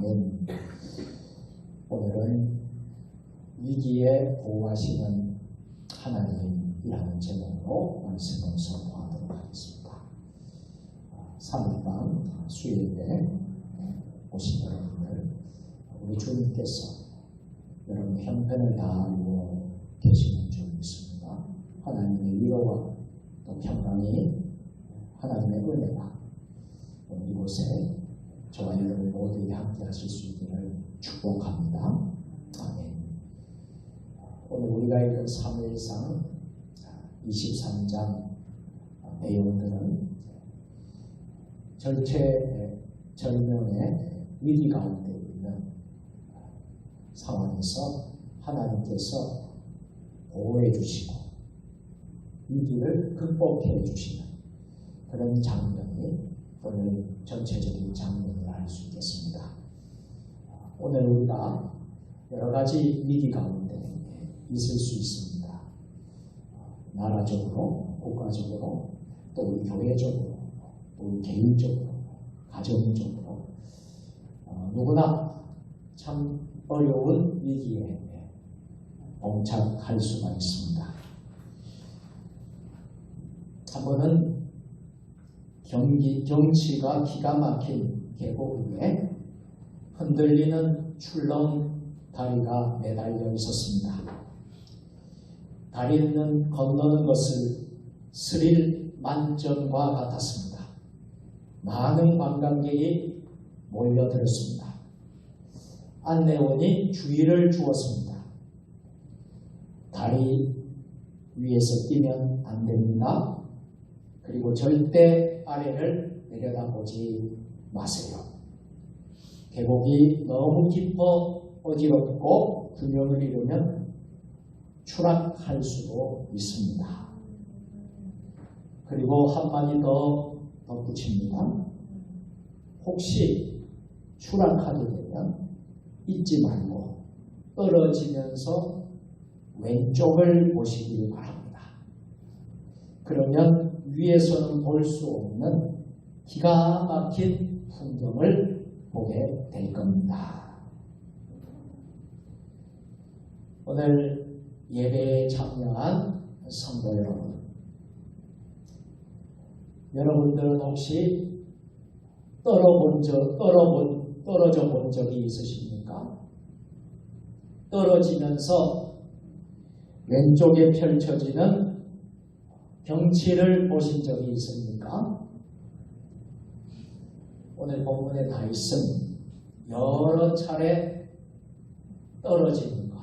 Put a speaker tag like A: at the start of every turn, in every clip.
A: 아멘. 오늘은 위기에 보호하시는 하나님이라는 제목으로 말씀을 선포하도록 하겠습니다. 3일간 수요일에 오신 여러분들, 우리 주님께서 여러분 형편을 다 알고 계시는 줄 믿습니다. 하나님의 위로와 또 평강이 하나님의 은혜가 이곳에 저와 여러분 모두에게 함께 하실 수 있기를 축복합니다. 아멘. 오늘 우리가 읽은 사무엘상 23장 내용들은 절체절명의 위기 가운데 있는 상황에서 하나님께서 보호해 주시고 위기를 극복해 주시는 그런 장면이 오늘 전체적인 장면을 알 수 있겠습니다. 오늘 우리가 여러 가지 위기 가운데 있을 수 있습니다. 나라적으로, 국가적으로, 또 우리 교회적으로, 또 우리 개인적으로, 가정적으로 누구나 참 어려운 위기에 봉착할 수가 있습니다. 한 번은 경치가 기가 막힌 계곡 위에 흔들리는 출렁 다리가 매달려 있었습니다. 다리는 건너는 것을 스릴 만점과 같았습니다. 많은 관광객이 몰려들었습니다. 안내원이 주의를 주었습니다. 다리 위에서 뛰면 안 됩니다. 그리고 절대 아래를 내려다보지 마세요. 계곡이 너무 깊어 어지럽고 균형을 잃으면 추락할 수도 있습니다. 그리고 한마디 더 덧붙입니다. 혹시 추락하게 되면 잊지 말고 떨어지면서 왼쪽을 보시길 바랍니다. 그러면 위에서는 볼 수 없는 기가 막힌 풍경을 보게 될 겁니다. 오늘 예배에 참여한 성도 여러분, 여러분들은 혹시 떨어져 본 적이 있으십니까? 떨어지면서 왼쪽에 펼쳐지는 경치를 보신 적이 있습니까? 오늘 본문의 다윗은 여러 차례 떨어지는 것,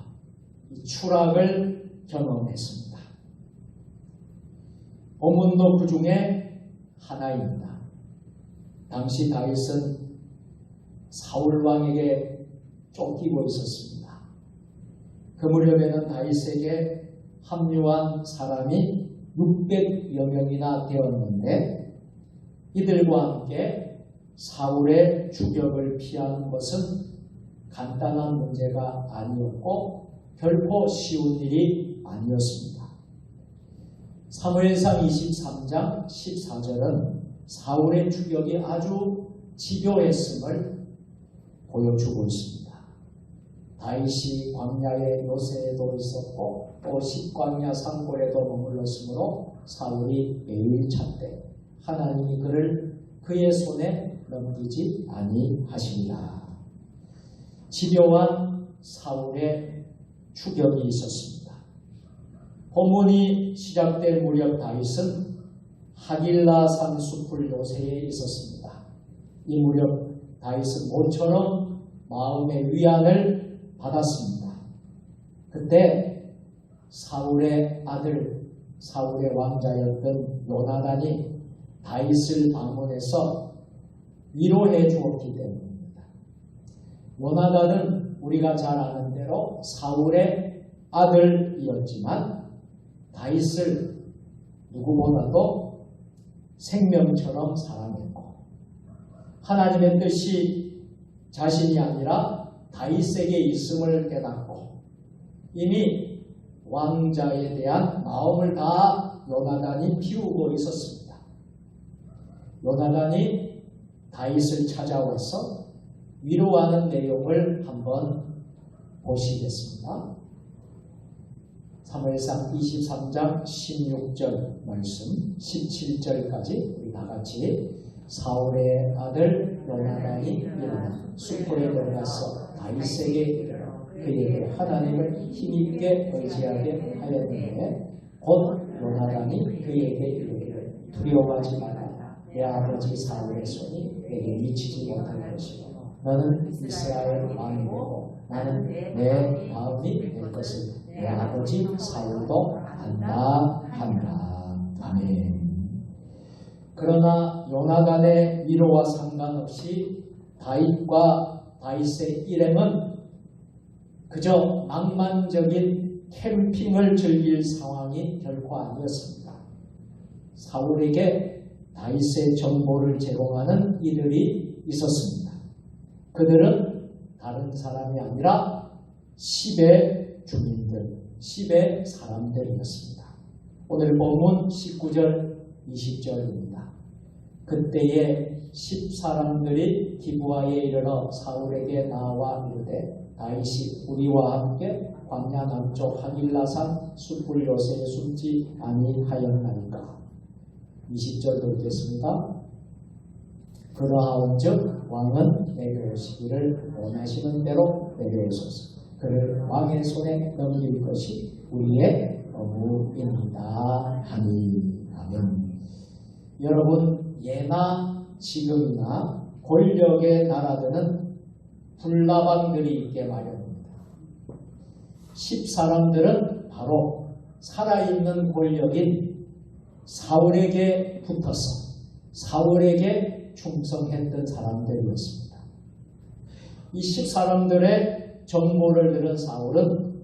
A: 이 추락을 경험했습니다. 본문도 그 중에 하나입니다. 당시 다윗은 사울 왕에게 쫓기고 있었습니다. 그 무렵에는 다윗에게 합류한 사람이 600여 명이나 되었는데 이들과 함께 사울의 추격을 피하는 것은 간단한 문제가 아니었고 결코 쉬운 일이 아니었습니다. 사무엘상 23장 14절은 사울의 추격이 아주 집요했음을 보여주고 있습니다. 다윗이 광야의 요새에도 있었고 또 십광야 산골에도 머물렀으므로 사울이 매일 찾되 하나님이 그의 손에 넘기지 아니하시리라. 집요한 사울의 추격이 있었습니다. 본문이 시작될 무렵 다윗은 하길라 산 숲을 요새에 있었습니다. 이 무렵 다윗은 모처럼 마음의 위안을 받았습니다. 그때 사울의 아들, 사울의 왕자였던 요나단이 다윗을 방문해서 위로해 주었기 때문입니다. 요나단은 우리가 잘 아는 대로 사울의 아들이었지만 다윗을 누구보다도 생명처럼 사랑했고 하나님의 뜻이 자신이 아니라 다윗에게 있음을 깨닫고 이미 왕자에 대한 마음을 다 요나단이 피우고 있었습니다. 요나단이 다윗을 찾아와서 위로하는 내용을 한번 보시겠습니다. 사무엘상 23장 16절 말씀 17절까지 우리 다같이 사울의 아들 요나단이 일어나 숲으로 들어가서 다윗에게 이르러 그에게 하나님을 힘있게 의지하게 하였는데 곧 요나단이 그에게 이르기를 두려워하지 마라. 내 아버지 사울의 손이 내게 미치지 못할 것이고 너는 이스라엘 왕이 되고 나는 내 마음이 될 것을 내 아버지 사울도 안다 한다. 아멘. 그러나 요나단의 위로와 상관없이 다윗과 다윗의 일행은 그저 낭만적인 캠핑을 즐길 상황이 결코 아니었습니다. 사울에게 다윗의 정보를 제공하는 이들이 있었습니다. 그들은 다른 사람이 아니라 십의 주민들, 십의 사람들이었습니다. 오늘 본문 19절, 20절입니다. 그때에 10사람들이 기브아에 이르러 사울에게 나와 이르되 다윗이 우리와 함께 광야 남쪽 하길라산 숲을 요새에 숨지 아니하였나이까. 20절 읽겠습니다. 그러하온즉 왕은 내게 오시기를 원하시는 대로 내려오소서. 그를 왕의 손에 넘길 것이 우리의 업무입니다 하니. 아멘. 여러분, 예나 지금이나 권력의 나라들은 불나방들이 있게 마련입니다. 10사람들은 바로 살아있는 권력인 사울에게 붙어서 사울에게 충성했던 사람들이었습니다. 이 10사람들의 정보를 들은 사울은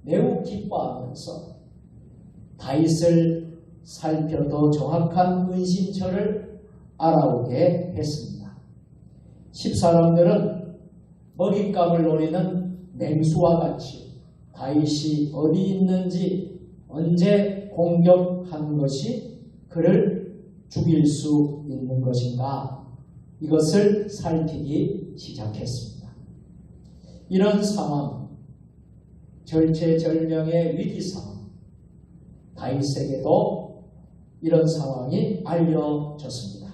A: 매우 기뻐하면서 다윗을 살펴도 정확한 은신처를 알아오게 했습니다. 10사람들은 먹잇감을 노리는 맹수와 같이 다윗이 어디 있는지 언제 공격한 것이 그를 죽일 수 있는 것인가, 이것을 살피기 시작했습니다. 이런 상황, 절체절명의 위기 상황, 다윗에게도 이런 상황이 알려졌습니다.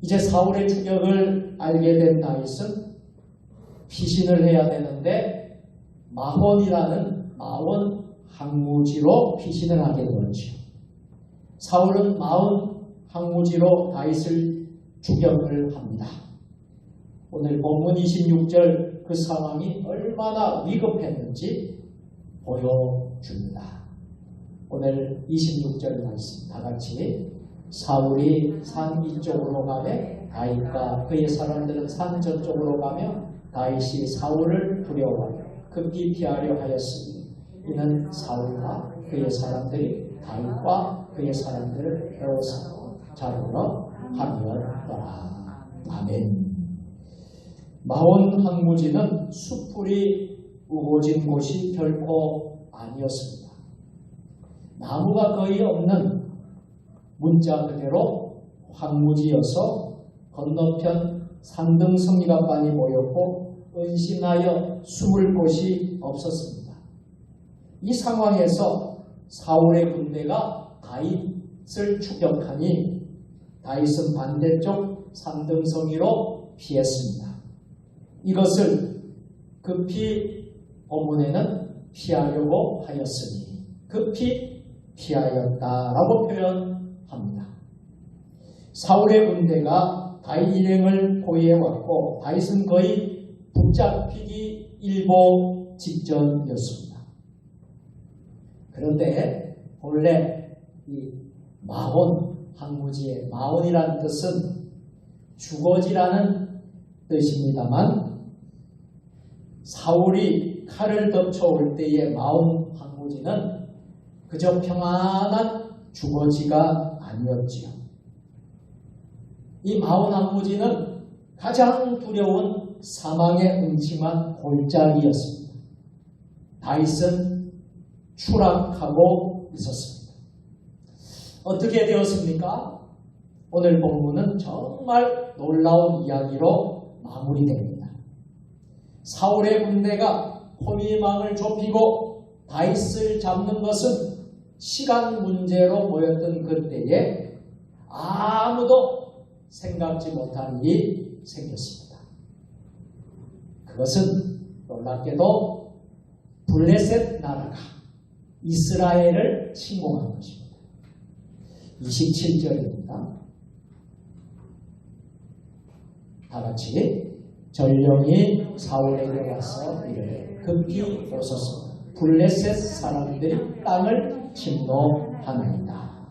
A: 이제 사울의 추격을 알게 된 다윗은 피신을 해야 되는데 마혼이라는 마원 항무지로 피신을 하게 되었죠. 사울은 마온 항무지로 다윗을 추격을 합니다. 오늘 본문 26절 그 상황이 얼마나 위급했는지 보여줍니다. 오늘 26절 말씀 다같이 사울이 산 이쪽으로 가며 다윗과 그의 사람들은 산 저쪽으로 가며 다윗이 사울을 두려워하여 급히 피하려 하였으니 이는 사울과 그의 사람들이 다윗과 그의 사람들을 에워싸고 잡으러 함이었더라. 아멘. 마온 항무지는 숲풀이 우거진 곳이 결코 아니었습니다. 나무가 거의 없는 문자 그대로 황무지여서 건너편 산등성이가 많이 보였고 은신하여 숨을 곳이 없었습니다. 이 상황에서 사울의 군대가 다윗을 추격하니 다윗은 반대쪽 산등성이로 피했습니다. 이것을 급히 본문에는 피하려고 하였으니 급히 피하였다라고 표현합니다. 사울의 군대가 다윗 일행을 포위해왔고 다윗은 거의 붙잡히기 일보 직전이었습니다. 그런데 본래 이 마온 항무지의 마온이라는 뜻은 주거지라는 뜻입니다만 사울이 칼을 덮쳐올 때의 마온 항무지는 그저 평안한 주거지가 아니었지요. 이 마온 항무지는 가장 두려운 사망의 음침한 골짜기였습니다. 다윗은 추락하고 있었습니다. 어떻게 되었습니까? 오늘 본문은 정말 놀라운 이야기로 마무리됩니다. 사울의 군대가 호미망을 좁히고 다윗을 잡는 것은 시간 문제로 보였던 그때에 아무도 생각지 못한 일이 생겼습니다. 그것은 놀랍게도 블레셋 나라가 이스라엘을 침공한 것입니다. 27절입니다. 다같이 전령이 사울에게 와서 이르되 급히 오소서 블레셋 사람들이 땅을 침노하나이다.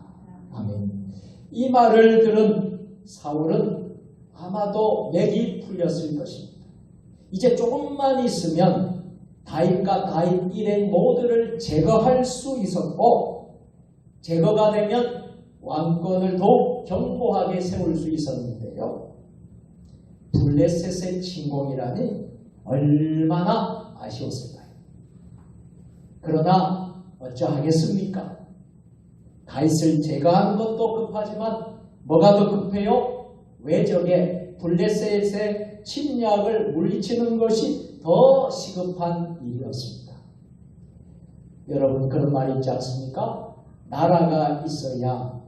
A: 아멘. 이 말을 들은 사울은 아마도 맥이 풀렸을 것입니다. 이제 조금만 있으면 다윗과 다윗 일행 모두를 제거할 수 있었고, 제거가 되면 왕권을 더욱 견고하게 세울 수 있었는데요. 블레셋의 침공이라니 얼마나 아쉬웠을까요? 그러나 어쩌하겠습니까? 다윗을 제거한 것도 급하지만 뭐가 더 급해요? 외적의 블레셋의 침략을 물리치는 것이 더 시급한 일이었습니다. 여러분 그런 말 있지 않습니까? 나라가 있어야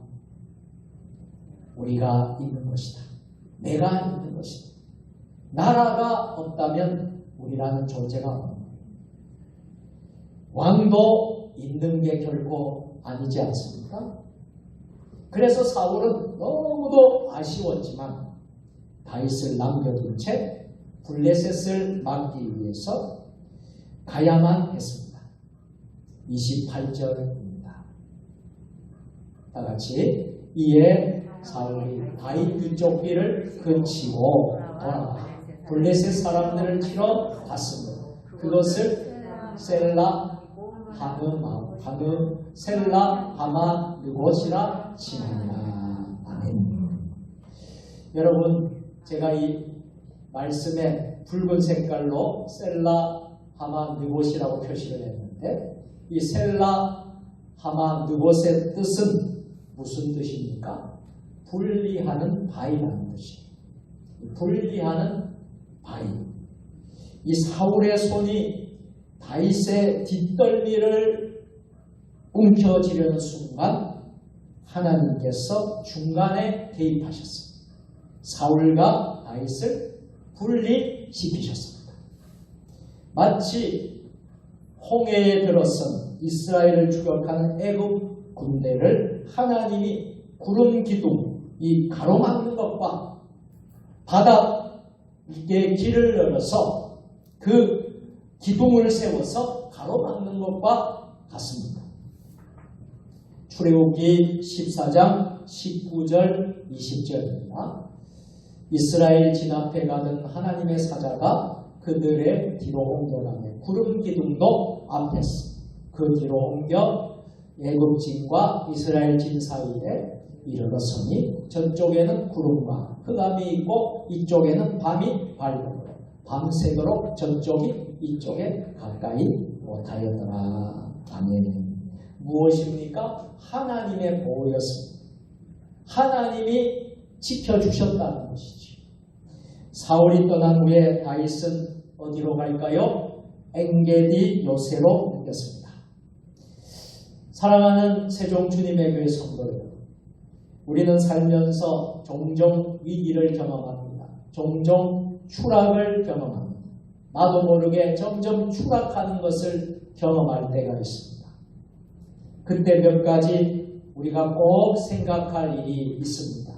A: 우리가 있는 것이다. 내가 있는 것이다. 나라가 없다면 우리라는 존재가 없는 거예요. 왕도 있는 게 결코 아니지 않습니까? 그래서 사울은 너무도 아쉬웠지만 다윗을 남겨둔 채 블레셋을 막기 위해서 가야만 했습니다. 28절입니다. 다같이 이에 사울이 다윗 이쪽 길을 그치고 돌아가 블레셋 사람들을 치러 갔습니다. 그것을 셀라 하마 느곳이라 칭하니라. 아멘. 여러분 제가 이 말씀에 붉은 색깔로 셀라 하마 느곳이라고 표시를 했는데 이 셀라 하마 느곳의 뜻은 무슨 뜻입니까? 분리하는 바위라는 뜻이에요. 분리하는 바위. 이 사울의 손이 다윗의 뒷덜미를 움켜쥐려는 순간 하나님께서 중간에 개입하셨습니다. 사울과 다윗을 분리시키셨습니다. 마치 홍해에 들어선 이스라엘을 추격하는 애굽 군대를 하나님이 구름 기둥, 이 가로막는 것과 바닥에 길을 열어서 그 기둥을 세워서 가로막는 것과 같습니다. 출애굽기 14장 19절 20절입니다. 이스라엘 진 앞에 가던 하나님의 사자가 그들의 뒤로 옮겨가며 구름 기둥도 앞에서 그 뒤로 옮겨 애굽 진과 이스라엘 진 사이에 이르렀으니 저쪽에는 구름과 흑암이 있고 이쪽에는 밤이 밝고 밤새도록 저쪽이 이쪽에 가까이 못하였더라. 아멘. 무엇입니까? 하나님의 보호였습니다. 하나님이 지켜주셨다는 것이죠. 사울이 떠난 후에 다윗은 어디로 갈까요? 엔게디 요새로 옮겼습니다. 사랑하는 세종 주님의 교회 성도들, 우리는 살면서 종종 위기를 경험합니다. 종종 추락을 경험합니다. 나도 모르게 점점 추락하는 것을 경험할 때가 있습니다. 그때 몇 가지 우리가 꼭 생각할 일이 있습니다.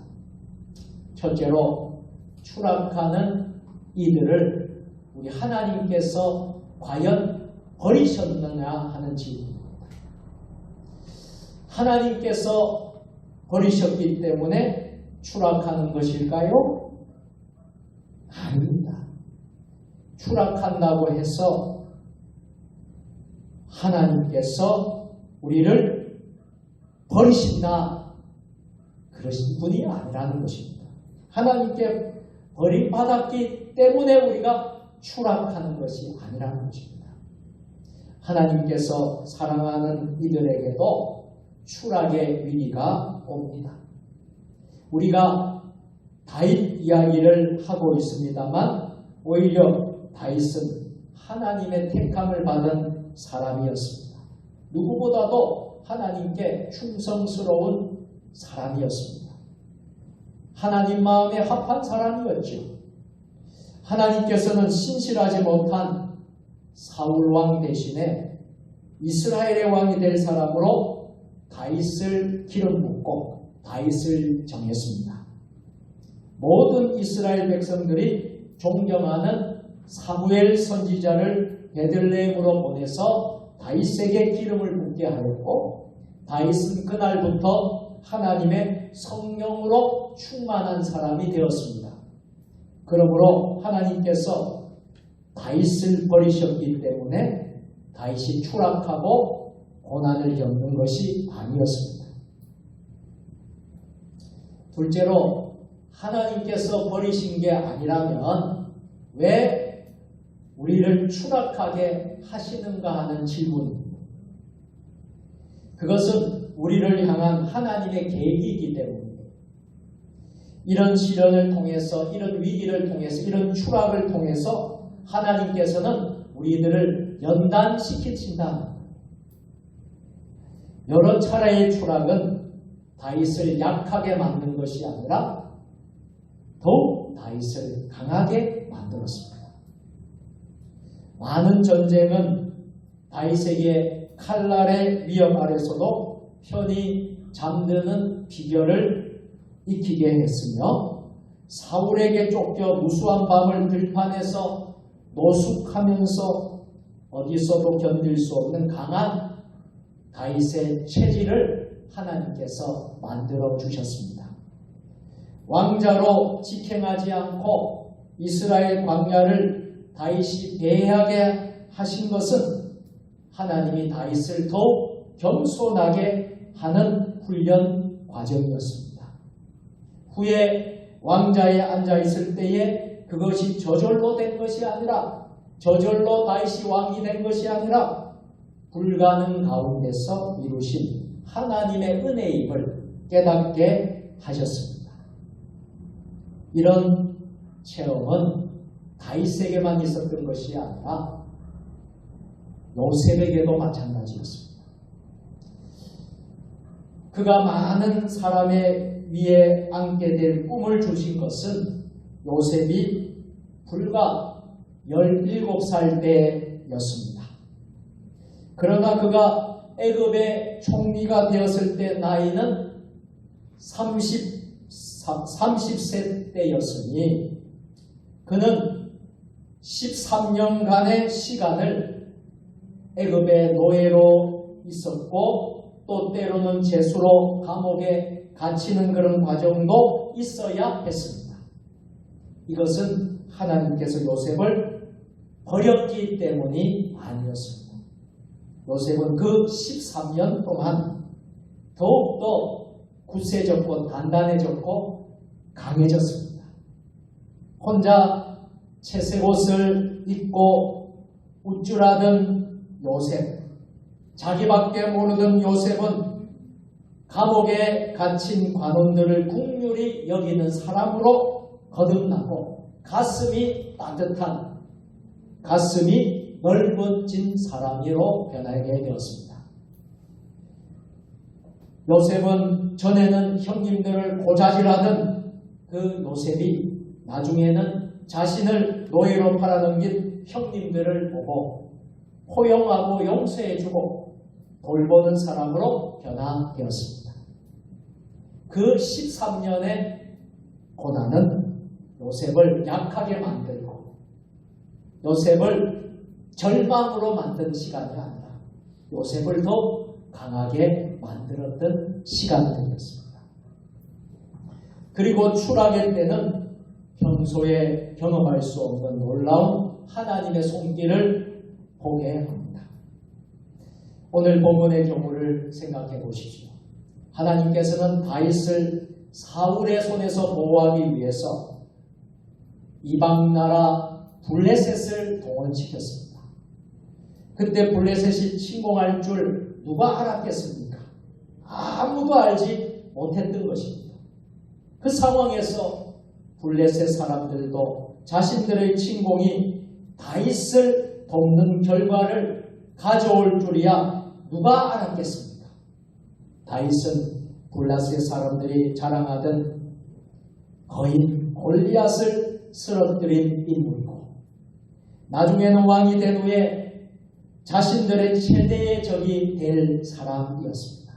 A: 첫째로 추락하는 이들을 우리 하나님께서 과연 버리셨느냐 하는 질문입니다. 하나님께서 버리셨기 때문에 추락하는 것일까요? 아닙니다. 추락한다고 해서 하나님께서 우리를 버리신다 그러신 분이 아니라는 것입니다. 하나님께 버림받았기 때문에 우리가 추락하는 것이 아니라는 것입니다. 하나님께서 사랑하는 이들에게도 추락의 위기가 옵니다. 우리가 다윗 이야기를 하고 있습니다만 오히려 다윗은 하나님의 택함을 받은 사람이었습니다. 누구보다도 하나님께 충성스러운 사람이었습니다. 하나님 마음에 합한 사람이었죠. 하나님께서는 신실하지 못한 사울 왕 대신에 이스라엘의 왕이 될 사람으로 다윗을 기름 붓고 다윗을 정했습니다. 모든 이스라엘 백성들이 존경하는 사무엘 선지자를 베들레헴으로 보내서 다윗에게 기름을 붓게 하였고 다윗은 그날부터 하나님의 성령으로 충만한 사람이 되었습니다. 그러므로 하나님께서 다윗을 버리셨기 때문에 다윗이 추락하고 고난을 겪는 것이 아니었습니다. 둘째로 하나님께서 버리신 게 아니라면 왜 우리를 추락하게 하시는가 하는 질문입니다. 그것은 우리를 향한 하나님의 계획이기 때문입니다. 이런 시련을 통해서, 이런 위기를 통해서, 이런 추락을 통해서 하나님께서는 우리들을 연단시키신다. 여러 차례의 추락은 다윗을 약하게 만든 것이 아니라 더욱 다윗을 강하게 만들었습니다. 많은 전쟁은 다윗에게 칼날의 위협 아래서도 편히 잠드는 비결을 익히게 했으며 사울에게 쫓겨 무수한 밤을 들판에서 노숙하면서 어디서도 견딜 수 없는 강한 다윗의 체질을 하나님께서 만들어 주셨습니다. 왕자로 직행하지 않고 이스라엘 광야를 다윗이 배회하게 하신 것은 하나님이 다윗을 더욱 겸손하게 하는 훈련 과정이었습니다. 후에 왕자에 앉아있을 때에 그것이 저절로 된 것이 아니라 저절로 다윗이 왕이 된 것이 아니라 불가능 가운데서 이루신 하나님의 은혜임을 깨닫게 하셨습니다. 이런 체험은 다윗에게만 있었던 것이 아니라 요셉에게도 마찬가지였습니다. 그가 많은 사람의 위에 앉게 될 꿈을 주신 것은 요셉이 불과 17살 때였습니다. 그러나 그가 애굽의 총리가 되었을 때 나이는 30세 때였으니 그는 13년간의 시간을 애굽의 노예로 있었고 또 때로는 죄수로 감옥에 갇히는 그런 과정도 있어야 했습니다. 이것은 하나님께서 요셉을 버렸기 때문이 아니었습니다. 요셉은 그 13년 동안 더욱더 굳세졌고 단단해졌고 강해졌습니다. 혼자 채색 옷을 입고 우쭐하던 요셉, 자기밖에 모르던 요셉은 감옥에 갇힌 관원들을 긍휼히 여기는 사람으로 거듭나고 가슴이 따뜻한, 가슴이 넓어진 사람으로 변하게 되었습니다. 요셉은 전에는 형님들을 고자질하던 그 요셉이 나중에는 자신을 노예로 팔아넘긴 형님들을 보고 포용하고 용서해주고 돌보는 사람으로 변화되었습니다. 그 13년의 고난은 요셉을 약하게 만들고 요셉을 절망으로 만든 시간이 아니라 요셉을 더 강하게 만들었던 시간들이었습니다. 그리고 추락의 때는 평소에 경험할 수 없는 놀라운 하나님의 손길을 보게 합니다. 오늘 본문의 경우를 생각해 보십시오. 하나님께서는 다윗을 사울의 손에서 보호하기 위해서 이방나라 블레셋을 동원시켰습니다. 그때 블레셋이 침공할 줄 누가 알았겠습니까? 아무도 알지 못했던 것입니다. 그 상황에서 블레셋 사람들도 자신들의 침공이 다윗을 돕는 결과를 가져올 줄이야 누가 알았겠습니까? 다윗은 블레셋 사람들이 자랑하던 거인 골리앗을 쓰러뜨린 인물이고 나중에는 왕이 된 후에 자신들의 최대의 적이 될 사람이었습니다.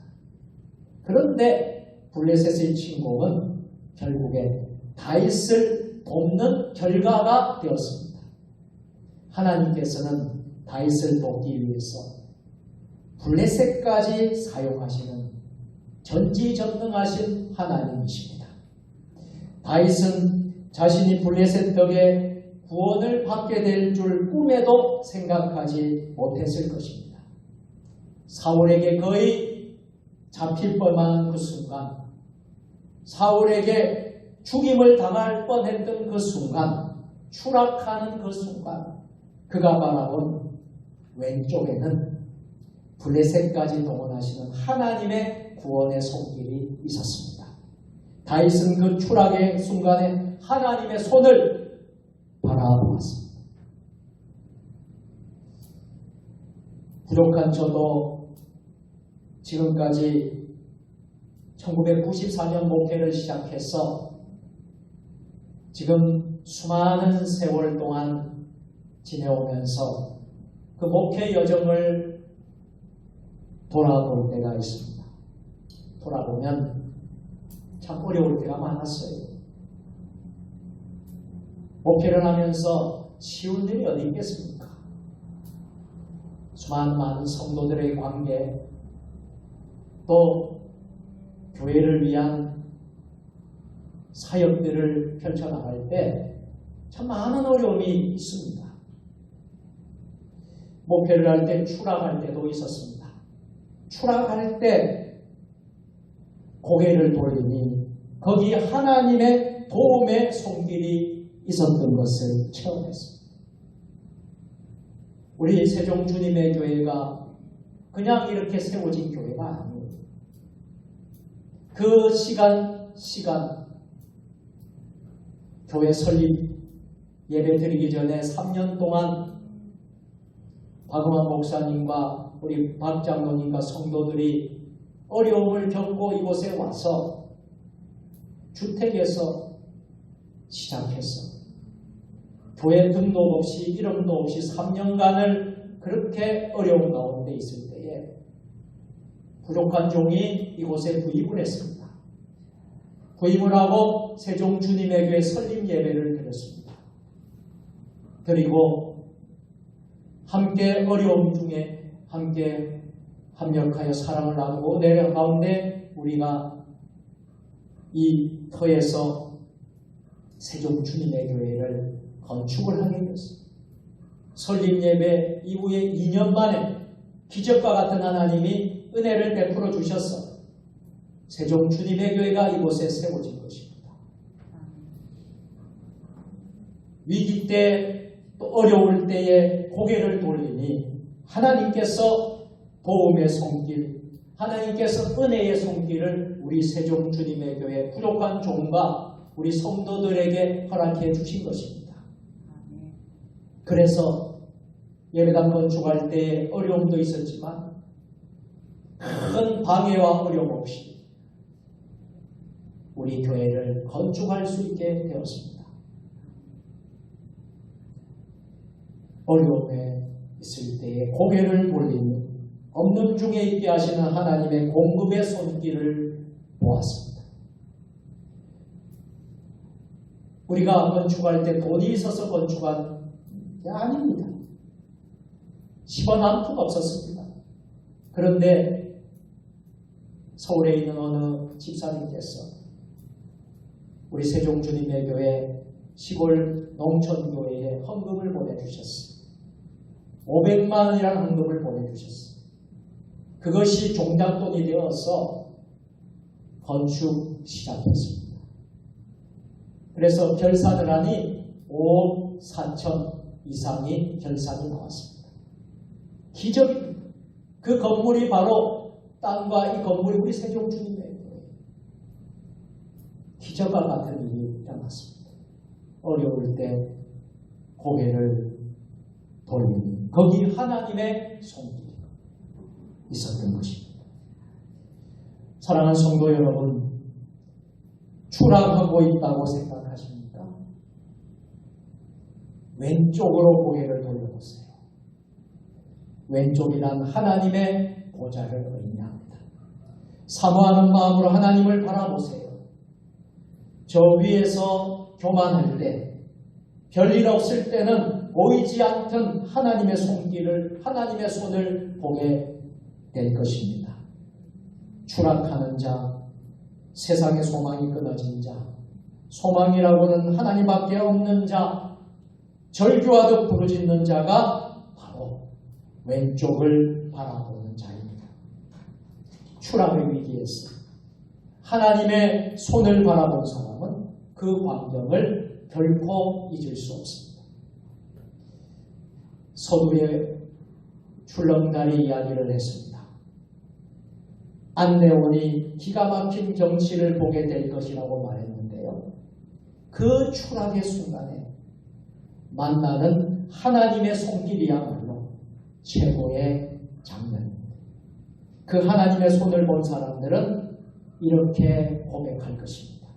A: 그런데 블레셋의 침공은 결국에 다윗을 돕는 결과가 되었습니다. 하나님께서는 다윗을 돕기 위해서 블레셋까지 사용하시는 전지전능하신 하나님이십니다. 다윗은 자신이 블레셋 덕에 구원을 받게 될 줄 꿈에도 생각하지 못했을 것입니다. 사울에게 거의 잡힐 뻔한 그 순간, 사울에게 죽임을 당할 뻔했던 그 순간, 추락하는 그 순간, 그가 바라본 왼쪽에는 블레셋까지 동원하시는 하나님의 구원의 손길이 있었습니다. 다윗은 그 추락의 순간에 하나님의 손을 바라보았습니다. 부족한 저도 지금까지 1994년 목회를 시작해서 지금 수많은 세월 동안 지내오면서 그 목회 여정을 돌아볼 때가 있습니다. 돌아보면 참 어려울 때가 많았어요. 목회를 하면서 쉬운 일이 어디 있겠습니까? 수많은 성도들의 관계, 또 교회를 위한 사역들을 펼쳐나갈 때 참 많은 어려움이 있습니다. 목회를 할 때 추락할 때도 있었습니다. 추락할 때 고개를 돌리니 거기 하나님의 도움의 손길이 있었던 것을 체험했습니다. 우리 세종 주님의 교회가 그냥 이렇게 세워진 교회가 아니에요. 그 시간 교회 설립 예배 드리기 전에 3년 동안 박음환 목사님과 우리 박 장로님과 성도들이 어려움을 겪고 이곳에 와서 주택에서 시작했어. 교회 등록 없이 이름도 없이 3년간을 그렇게 어려운 가운데 있을 때에 부족한 종이 이곳에 부임을 했습니다. 부임을 하고 세종 주님의 교회 설립 예배를 드렸습니다. 그리고 함께 어려움 중에 함께 합력하여 사랑을 나누고 내려 가운데 우리가 이 터에서 세종 주님의 교회를 건축을 하게 되었습니다. 설립 예배 이후에 2년 만에 기적과 같은 하나님이 은혜를 베풀어 주셔서 세종 주님의 교회가 이곳에 세워진 것입니다. 위기 때 또 어려울 때에 고개를 돌리니 하나님께서 도움의 손길, 하나님께서 은혜의 손길을 우리 세종 주님의 교회 부족한 종과 우리 성도들에게 허락해 주신 것입니다. 그래서 예배당 건축할 때 어려움도 있었지만 큰 방해와 어려움 없이 우리 교회를 건축할 수 있게 되었습니다. 어려움에 있을 때에 고개를 돌리니 없는 중에 있게 하시는 하나님의 공급의 손길을 보았습니다. 우리가 건축할 때 돈이 있어서 건축한 게 아닙니다. 10원 한 푼 없었습니다. 그런데 서울에 있는 어느 집사님께서 우리 세종 주님의 교회 시골 농촌교회에 헌금을 보내주셨어요. 500만 원이라는 헌금을 보내주셨어요. 그것이 종잣돈이 되어서 건축 시작했습니다. 그래서 결산을 하니 5억 4천 이상이 결산이 나왔습니다. 기적입니다. 그 건물이 바로 땅과 이 건물이 우리 세종 주님의 교회. 기적과 같은 일이 일어났습니다. 어려울 때 고개를 돌리니 거기 하나님의 손길이 있었던 것입니다. 사랑하는 성도 여러분, 추락하고 있다고 생각하십니까? 왼쪽으로 고개를 돌려보세요. 왼쪽이란 하나님의 보좌를 의미합니다. 사모하는 마음으로 하나님을 바라보세요. 저 위에서 교만할 때, 별일 없을 때는 보이지 않던 하나님의 손길을, 하나님의 손을 보게 될 것입니다. 추락하는 자, 세상의 소망이 끊어진 자, 소망이라고는 하나님밖에 없는 자, 절규하듯 부르짖는 자가 바로 왼쪽을 바라보는 자입니다. 추락의 위기에서 하나님의 손을 바라본 사람은 그 광경을 결코 잊을 수 없습니다. 서두에 출렁다리 이야기를 했습니다. 안내원이 기가 막힌 경치를 보게 될 것이라고 말했는데요. 그 추락의 순간에 만나는 하나님의 손길이야말로 최고의 장면입니다. 그 하나님의 손을 본 사람들은 이렇게 고백할 것입니다.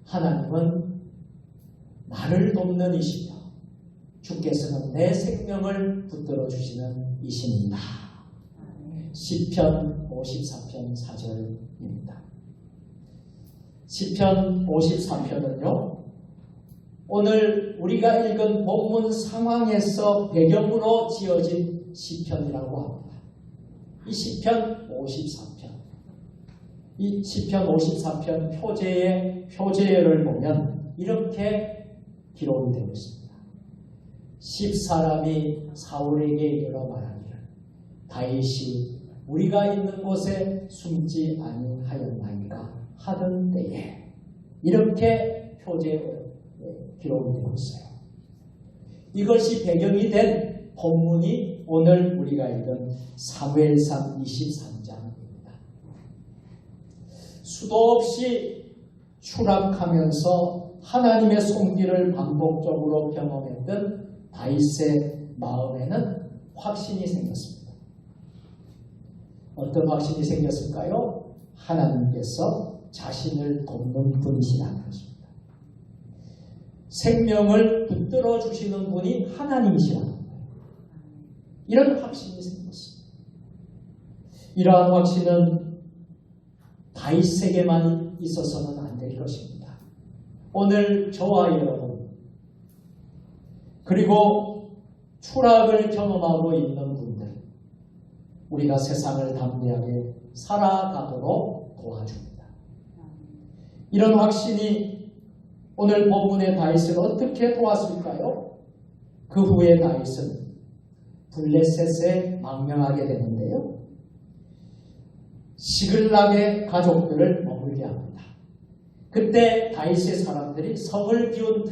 A: 하나님은 나를 돕는 이시며 주께서는 내 생명을 붙들어 주시는 이십니다. 시편 54편 4절입니다. 시편 54편은요, 오늘 우리가 읽은 본문 상황에서 배경으로 지어진 시편이라고 합니다. 이 시편 54편, 이 시편 54편 표제를 보면 이렇게 기록이 되고 있습니다. 10사람이 사울에게 이르러 말하기를 다윗이 우리가 있는 곳에 숨지 아니하였나이까 하던 때에, 이렇게 기록이 되고 있어요. 이것이 배경이 된 본문이 오늘 우리가 읽은 사무엘상 23장입니다. 수도 없이 추락하면서 하나님의 손길을 반복적으로 경험했던 다윗의 마음에는 확신이 생겼습니다. 어떤 확신이 생겼을까요? 하나님께서 자신을 돕는 분이시라는 것입니다. 생명을 붙들어 주시는 분이 하나님이시라는 거예요. 이런 확신이 생겼습니다. 이러한 확신은 다윗에게만 있어서는 안 될 것입니다. 오늘 저와 여러분, 그리고 추락을 경험하고 있는 분들, 우리가 세상을 담대하게 살아가도록 도와줍니다. 이런 확신이 오늘 본문의 다윗을 어떻게 도왔을까요? 그 후에 다윗은 블레셋에 망명하게 되는데요. 시글락의 가족들을 머물게 합니다. 그때 다윗의 사람들이 성을 비운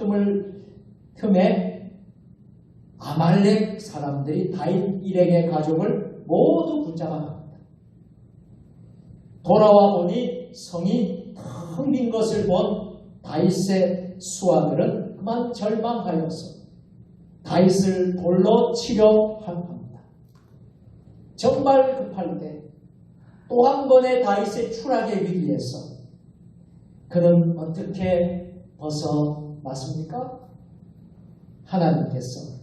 A: 틈에 아말렉 사람들이 다윗 일행의 가족을 모두 붙잡아갑니다. 돌아와 보니 성이 텅 빈 것을 본 다윗의 수하들은 그만 절망하여서 다윗을 돌로 치려 합니다. 정말 급할 때 또 한 번의 다윗의 추락의 위기에서 그는 어떻게 벗어났습니까? 하나님께서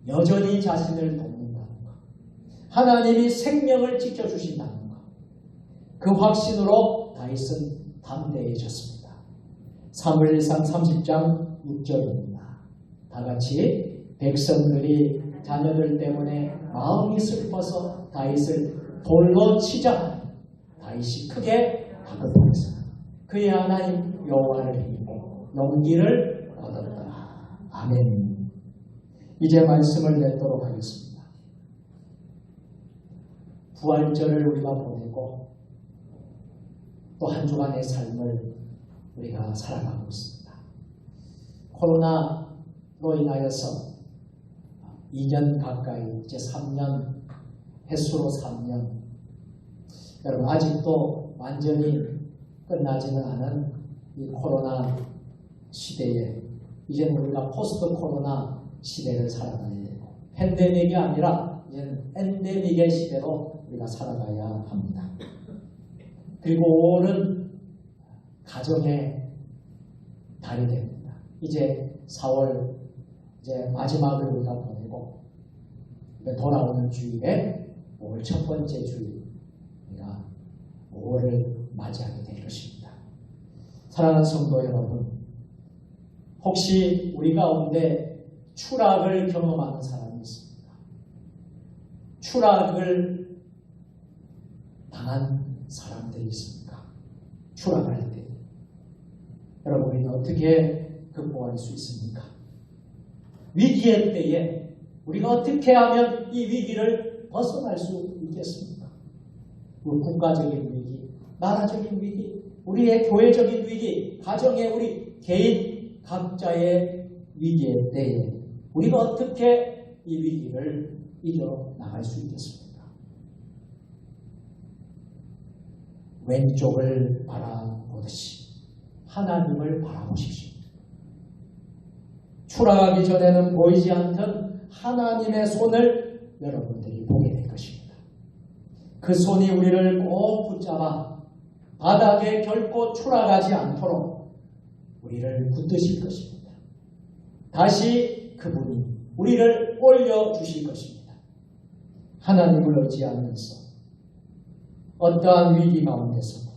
A: 여전히 자신을 돕는다는 것, 하나님이 생명을 지켜주신다는 것, 그 확신으로 다윗은 담대해졌습니다. 사무엘상 30장 6절입니다. 다같이 백성들이 자녀들 때문에 마음이 슬퍼서 다윗을 돌로 치자 다윗이 크게 다급하였으나 그의 하나님 여호와를 힘입고 용기를 얻었더라. 아멘. 이제 말씀을 맺도록 하겠습니다. 부활절을 우리가 보내고 또 한 주간의 삶을 우리가 살아가고 있습니다. 코로나로 인하여서 2년 가까이, 이제 3년, 횟수로 3년, 여러분 아직도 완전히 끝나지는 않은 이 코로나 시대에 이제는 우리가 포스트 코로나 시대를 살아가야 되고 팬데믹이 아니라 이제는 엔데믹의 시대로 우리가 살아가야 합니다. 그리고 오는 가정의 달이 됩니다. 이제 4월 이제 마지막을 우리가 보내고 돌아오는 주일에 5월 첫 번째 주일 우리가 5월을 맞이하게 될 것입니다. 사랑하는 성도 여러분, 혹시 우리 가운데 추락을 경험하는 사람이 있습니까? 추락을 당한 사람들이 있습니까? 추락할 때 여러분이 어떻게 극복할 수 있습니까? 위기의 때에 우리가 어떻게 하면 이 위기를 벗어날 수 있겠습니까? 우리 국가적인 위기, 나라적인 위기, 우리의 교회적인 위기, 가정의 우리 개인 각자의 위기의 때에 우리가 어떻게 이 위기를 이겨나갈 수 있겠습니까? 왼쪽을 바라보듯이 하나님을 바라보십시오. 추락하기 전에는 보이지 않던 하나님의 손을 여러분들이 보게 될 것입니다. 그 손이 우리를 꼭 붙잡아 바닥에 결코 추락하지 않도록 우리를 붙드실 것입니다. 다시 그분이 우리를 올려주실 것입니다. 하나님을 의지하면서 어떠한 위기 가운데서도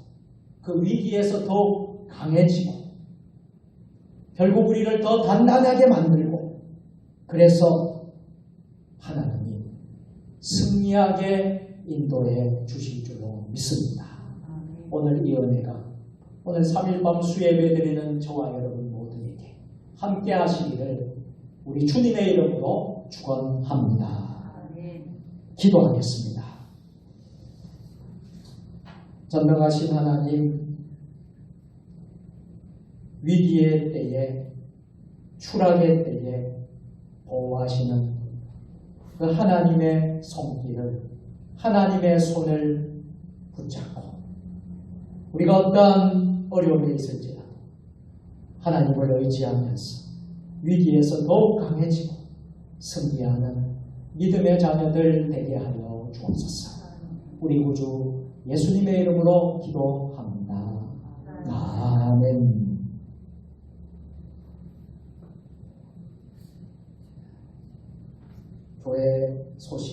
A: 그 위기에서 더욱 강해지고 결국 우리를 더 단단하게 만들고 그래서 하나님이 승리하게 인도해 주실 줄로 믿습니다. 오늘 이 은혜가 오늘 3일 밤 수예배 드리는 저와 여러분 모두에게 함께 하시기를 우리 주님의 이름으로 축원합니다. 기도하겠습니다. 전능하신 하나님, 위기의 때에 추락의 때에 보호하시는 그 하나님의 손길을 하나님의 손을 붙잡고 우리가 어떠한 어려움에 있을지라도 하나님을 의지하면서 위기에서 더욱 강해지고 승리하는 믿음의 자녀들 되게 하여 주옵소서. 우리 구주 예수님의 이름으로 기도합니다. 아멘. 교회 소식